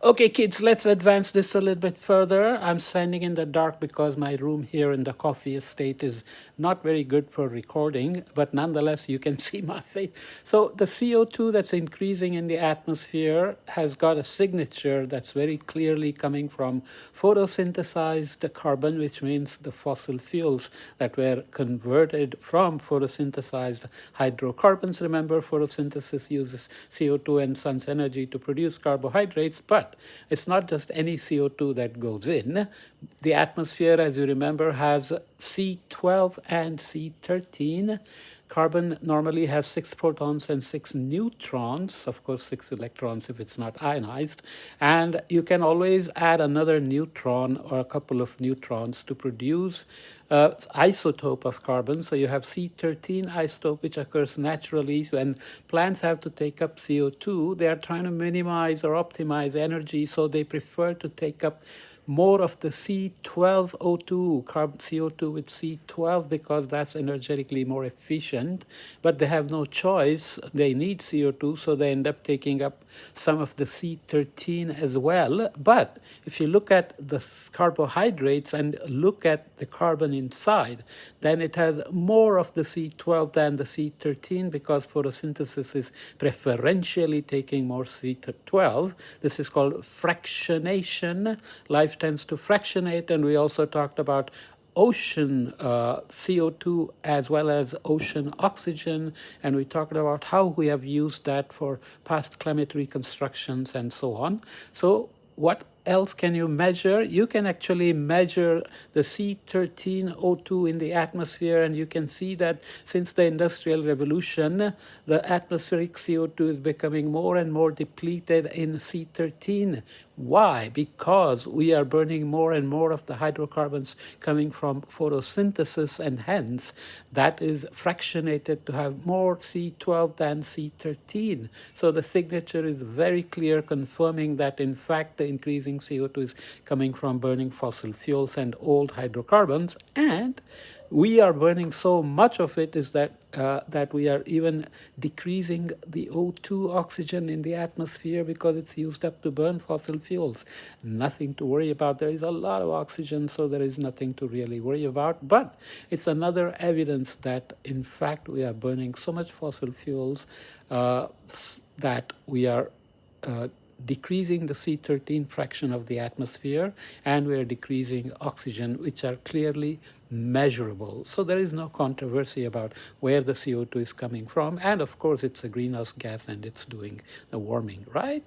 Okay, kids, let's advance this a little bit further. I'm standing in the dark because my room here in the coffee estate is not very good for recording, but nonetheless, you can see my face. So the CO2 that's increasing in the atmosphere has got a signature that's very clearly coming from photosynthesized carbon, which means the fossil fuels that were converted from photosynthesized hydrocarbons. Remember, photosynthesis uses CO2 and sun's energy to produce carbohydrates, but it's not just any CO2 that goes in. The atmosphere, as you remember, has C12 and C13. Carbon normally has 6 protons and 6 neutrons, of course 6 electrons if it's not ionized, and you can always add another neutron or a couple of neutrons to produce isotope of carbon. So you have C13 isotope, which occurs naturally when plants have to take up CO2. They are trying to minimize or optimize energy, so they prefer to take up more of the C12O2, carbon CO2 with C12, because that's energetically more efficient. But they have no choice. They need CO2, so they end up taking up some of the C13 as well. But if you look at the carbohydrates and look at the carbon inside, then it has more of the C12 than the C13, because photosynthesis is preferentially taking more C12. This is called fractionation. Life tends to fractionate, and we also talked about ocean CO2 as well as ocean oxygen, and we talked about how we have used that for past climate reconstructions and so on. So what else can you measure? You can actually measure the C13O2 in the atmosphere, and you can see that since the Industrial Revolution, the atmospheric CO2 is becoming more and more depleted in C13. Why? Because we are burning more and more of the hydrocarbons coming from photosynthesis, and hence that is fractionated to have more C12 than C13. So the signature is very clear, confirming that in fact the increasing CO2 is coming from burning fossil fuels and old hydrocarbons, and we are burning so much of it is that that we are even decreasing the O2 oxygen in the atmosphere because it's used up to burn fossil fuels. Nothing to worry about. There is a lot of oxygen, so there is nothing to really worry about. But it's another evidence that in fact we are burning so much fossil fuels that we are decreasing the C13 fraction of the atmosphere, and we are decreasing oxygen, which are clearly measurable. So there is no controversy about where the CO2 is coming from. And of course, it's a greenhouse gas and it's doing the warming, right?